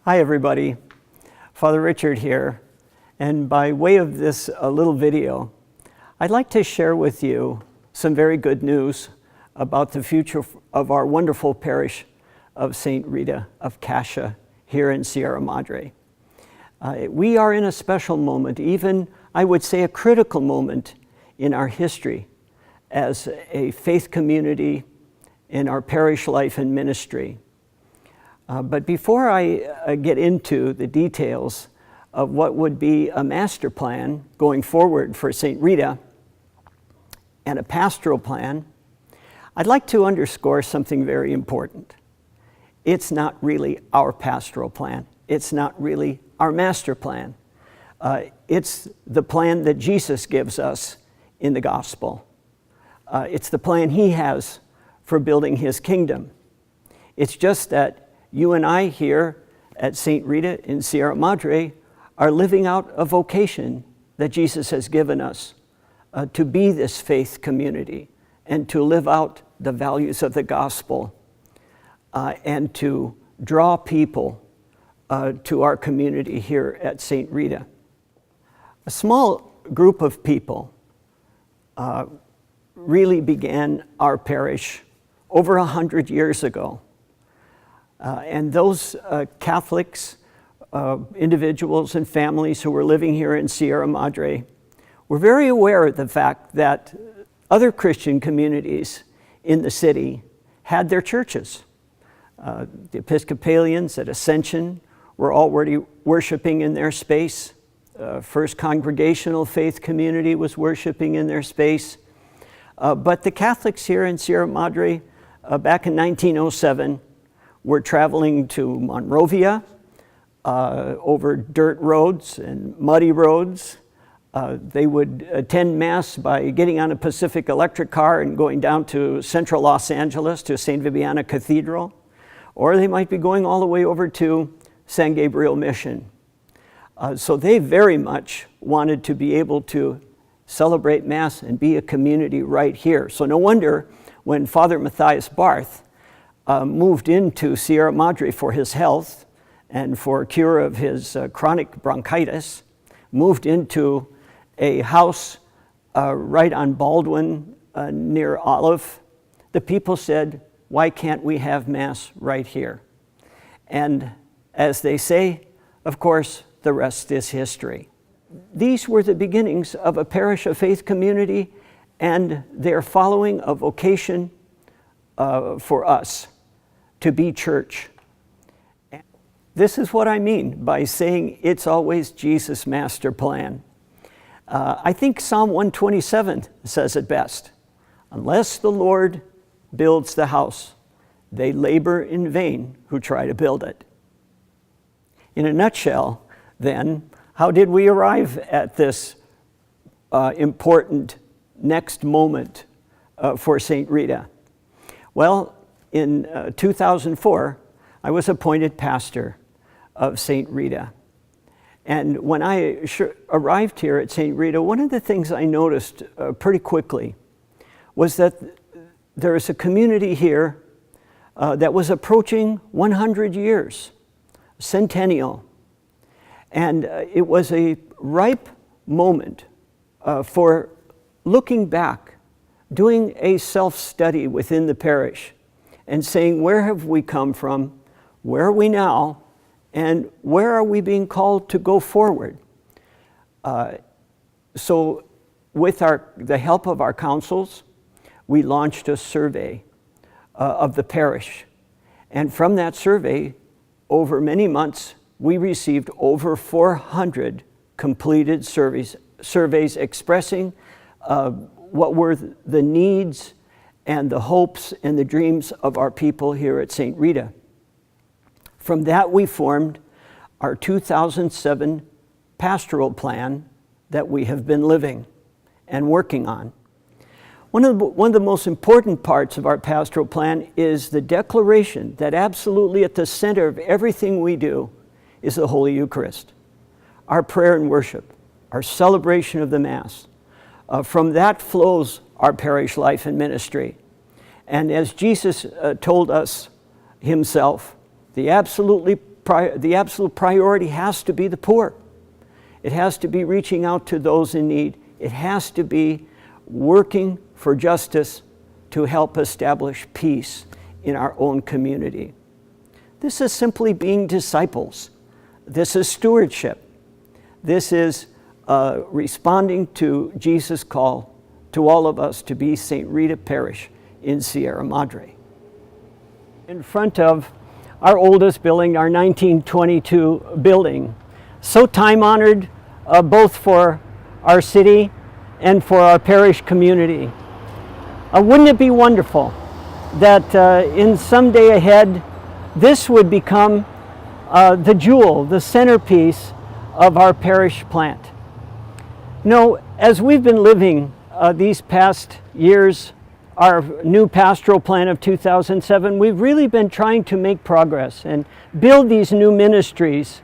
Hi everybody, Father Richard here, and by way of this little video, I'd like to share with you some very good news about the future of our wonderful parish of St. Rita of Cascia here in Sierra Madre. We are in a special moment, even I would say a critical moment in our history as a faith community in our parish life and ministry. But before I get into the details of what would be a master plan going forward for St. Rita and a pastoral plan, I'd like to underscore something very important. It's not really our pastoral plan. It's not really our master plan. It's the plan that Jesus gives us in the gospel. It's the plan he has for building his kingdom. It's just that you and I here at St. Rita in Sierra Madre are living out a vocation that Jesus has given us to be this faith community and to live out the values of the gospel and to draw people to our community here at St. Rita. A small group of people really began our parish over 100 years ago. And those Catholics, individuals and families who were living here in Sierra Madre were very aware of the fact that other Christian communities in the city had their churches. The Episcopalians at Ascension were already worshiping in their space. First Congregational Faith Community was worshiping in their space. But the Catholics here in Sierra Madre back in 1907 were traveling to Monrovia over dirt roads and muddy roads. They would attend Mass by getting on a Pacific Electric car and going down to central Los Angeles to St. Vibiana Cathedral, or they might be going all the way over to San Gabriel Mission. So they very much wanted to be able to celebrate Mass and be a community right here. So no wonder when Father Matthias Barth moved into Sierra Madre for his health and for cure of his chronic bronchitis, moved into a house right on Baldwin near Olive. The people said, why can't we have Mass right here? And as they say, of course, the rest is history. These were the beginnings of a parish of faith community, and they're following a vocation for us to be church. This is what I mean by saying it's always Jesus' master plan. I think Psalm 127 says it best. Unless the Lord builds the house, they labor in vain who try to build it. In a nutshell, then, how did we arrive at this important next moment for St. Rita? Well, in 2004, I was appointed pastor of St. Rita. And when I arrived here at St. Rita, one of the things I noticed pretty quickly was that there is a community here that was approaching 100 years, centennial. And it was a ripe moment for looking back, doing a self-study within the parish, and saying, where have we come from, where are we now, and where are we being called to go forward? So with the help of our councils, we launched a survey of the parish. And from that survey, over many months, we received over 400 completed surveys expressing what were the needs and the hopes and the dreams of our people here at St. Rita. From that, we formed our 2007 pastoral plan that we have been living and working on. One of the most important parts of our pastoral plan is the declaration that absolutely at the center of everything we do is the Holy Eucharist, our prayer and worship, our celebration of the Mass. From that flows our parish life and ministry. And as Jesus told us himself, the absolutely absolute priority has to be the poor. It has to be reaching out to those in need. It has to be working for justice to help establish peace in our own community. This is simply being disciples. This is stewardship. This is responding to Jesus' call to all of us to be St. Rita Parish in Sierra Madre. In front of our oldest building, our 1922 building, so time-honored both for our city and for our parish community. Wouldn't it be wonderful that in some day ahead, this would become the jewel, the centerpiece of our parish plant? You know, as we've been living these past years, our new pastoral plan of 2007, we've really been trying to make progress and build these new ministries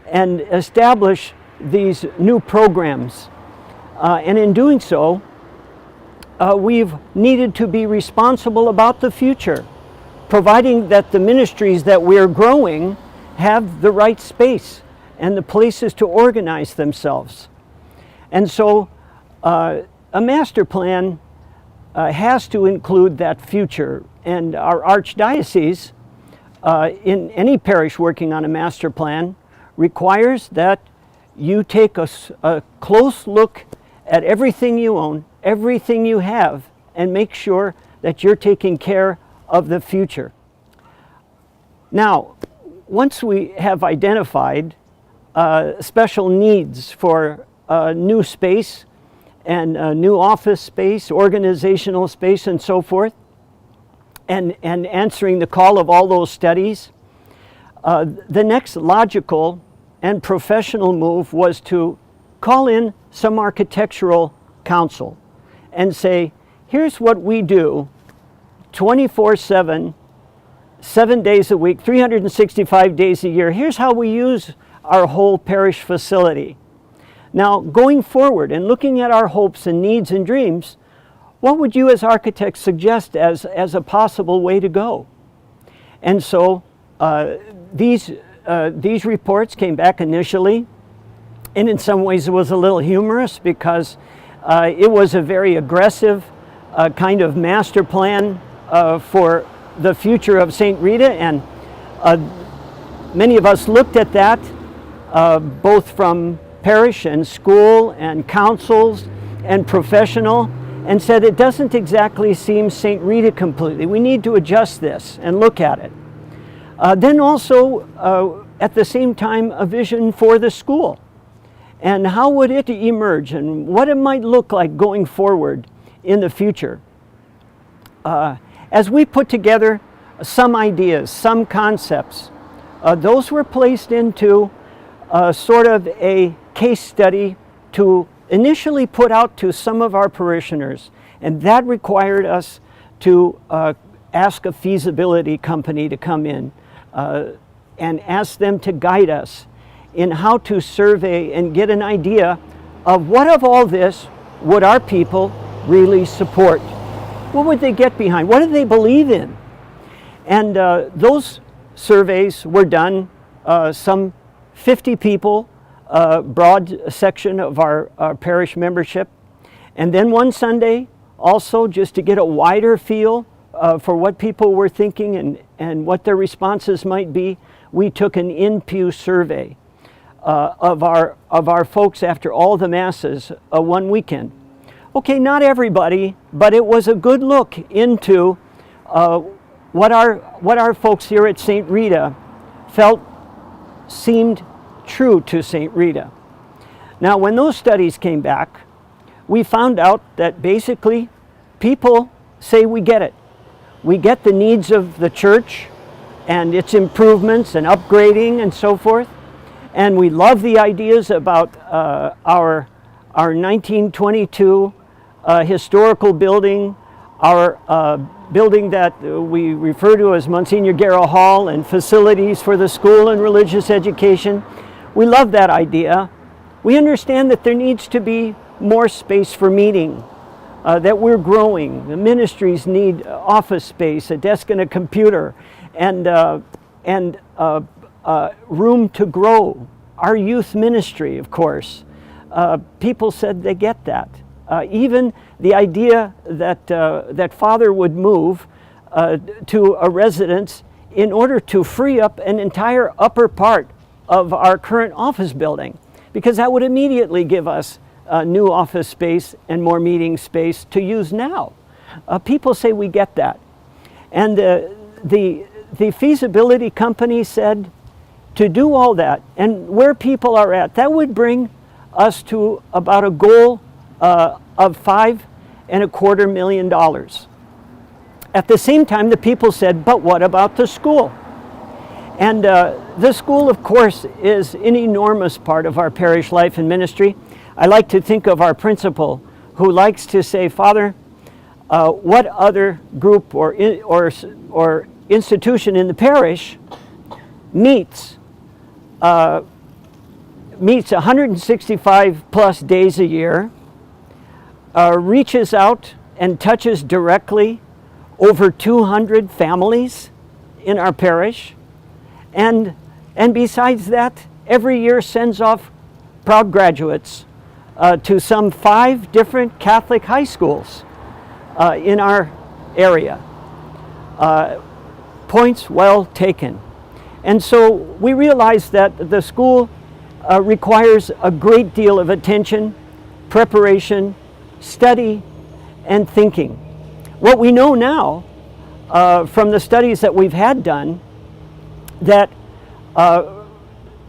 and establish these new programs. And in doing so, we've needed to be responsible about the future, providing that the ministries that we're growing have the right space and the places to organize themselves. And so a master plan has to include that future. And our archdiocese, in any parish working on a master plan, requires that you take a close look at everything you own, everything you have, and make sure that you're taking care of the future. Now, once we have identified special needs for new space and new office space, organizational space, and so forth, and answering the call of all those studies, the next logical and professional move was to call in some architectural counsel and say, here's what we do 24/7, 7 days a week, 365 days a year. Here's how we use our whole parish facility. Now, going forward and looking at our hopes and needs and dreams, what would you as architects suggest as a possible way to go? And so these reports came back initially, and in some ways it was a little humorous because it was a very aggressive kind of master plan for the future of St. Rita, and many of us looked at that both from parish and school and councils and professional, and said it doesn't exactly seem St. Rita completely. We need to adjust this and look at it. Then also at the same time a vision for the school and how would it emerge and what it might look like going forward in the future. As we put together some ideas, some concepts, those were placed into sort of a case study to initially put out to some of our parishioners, and that required us to ask a feasibility company to come in and ask them to guide us in how to survey and get an idea of what of all this would our people really support. What would they get behind? What do they believe in? And those surveys were done, some 50 people, broad section of our parish membership. And then one Sunday, also just to get a wider feel for what people were thinking and what their responses might be, we took an in-pew survey of our folks after all the masses one weekend. Okay, not everybody, but it was a good look into what our folks here at St. Rita felt seemed true to St. Rita. Now, when those studies came back, we found out that basically people say we get it. We get the needs of the church and its improvements and upgrading and so forth. And we love the ideas about our 1922 historical building, our building that we refer to as Monsignor Guerra Hall, and facilities for the school and religious education. We love that idea. We understand that there needs to be more space for meeting, that we're growing. The ministries need office space, a desk and a computer, and room to grow. Our youth ministry, of course. People said they get that. Even the idea that Father would move to a residence in order to free up an entire upper part of our current office building, because that would immediately give us new office space and more meeting space to use now. People say we get that. And the feasibility company said to do all that, and where people are at, that would bring us to about a goal of $5.25 million. At the same time, the people said, but what about the school? And the school, of course, is an enormous part of our parish life and ministry. I like to think of our principal, who likes to say, Father, what other group or institution in the parish meets 165 plus days a year, reaches out and touches directly over 200 families in our parish, and besides that, every year sends off proud graduates to some 5 different Catholic high schools in our area. Points well taken. And so we realize that the school requires a great deal of attention, preparation, study, and thinking. What we know now from the studies that we've had done, that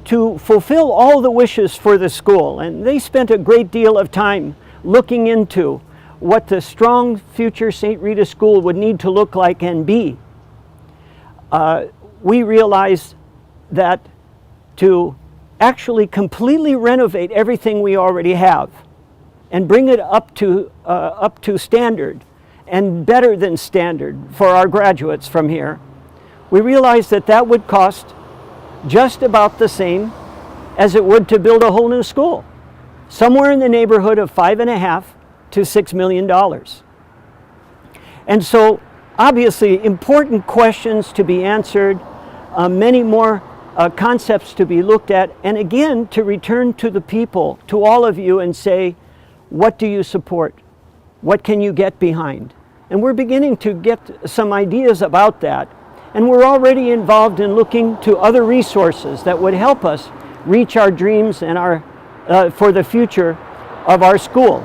to fulfill all the wishes for the school, and they spent a great deal of time looking into what the strong future St. Rita School would need to look like and be. We realized that to actually completely renovate everything we already have and bring it up to standard and better than standard for our graduates from here, we realized that that would cost just about the same as it would to build a whole new school, somewhere in the neighborhood of $5.5 to $6 million. And so obviously important questions to be answered, many more concepts to be looked at, and again to return to the people, to all of you, and say, what do you support? What can you get behind? And we're beginning to get some ideas about that, and we're already involved in looking to other resources that would help us reach our dreams and for the future of our school.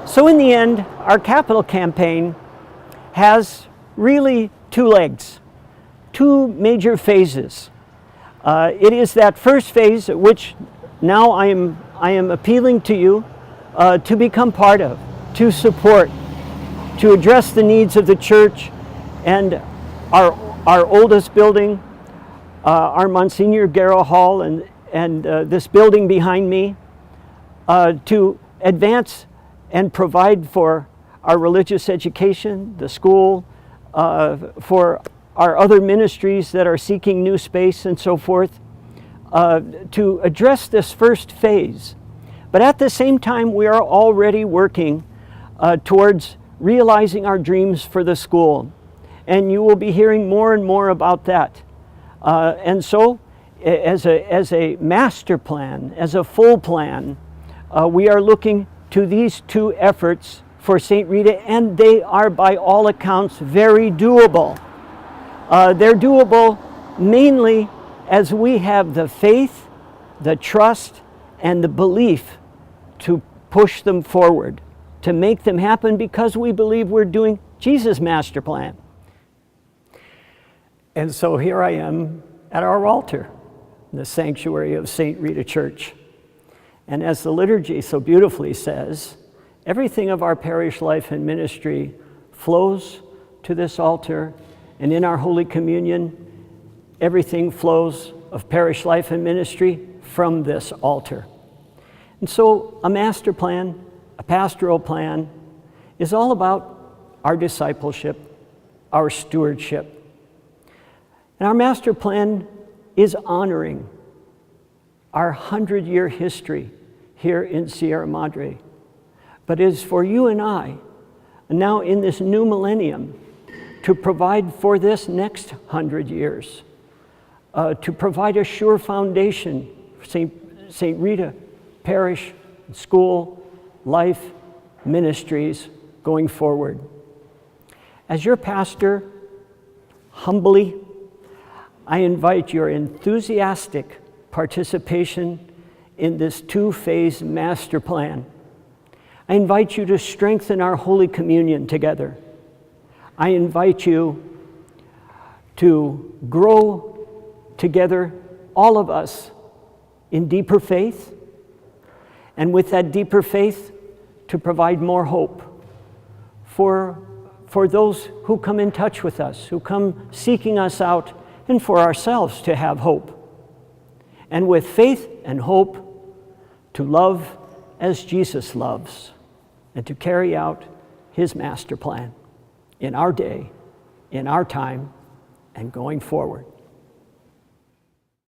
So in the end, our capital campaign has really 2 legs, 2 major phases. It is that first phase, which now I am appealing to you to become part of, to support, to address the needs of the church and our oldest building, our Monsignor Guerra Hall, and this building behind me, to advance and provide for our religious education, the school, for our other ministries that are seeking new space and so forth, to address this first phase. But at the same time, we are already working towards realizing our dreams for the school. And you will be hearing more and more about that. And so, as a master plan, as a full plan, we are looking to these 2 efforts for St. Rita, and they are by all accounts very doable. They're doable mainly as we have the faith, the trust, and the belief to push them forward, to make them happen, because we believe we're doing Jesus' master plan. And so here I am at our altar, the sanctuary of St. Rita Church. And as the liturgy so beautifully says, everything of our parish life and ministry flows to this altar, and in our Holy Communion, everything flows of parish life and ministry from this altar. And so a master plan, a pastoral plan, is all about our discipleship, our stewardship. And our master plan is honoring our 100-year history here in Sierra Madre, but is for you and I, now in this new millennium, to provide for this next 100 years to provide a sure foundation for St. Rita Parish, School, Life, Ministries going forward. As your pastor, humbly, I invite your enthusiastic participation in this two-phase master plan. I invite you to strengthen our Holy Communion together. I invite you to grow together, all of us, in deeper faith, and with that deeper faith, to provide more hope for those who come in touch with us, who come seeking us out, and for ourselves to have hope. And with faith and hope, to love as Jesus loves, and to carry out his master plan in our day, in our time, and going forward.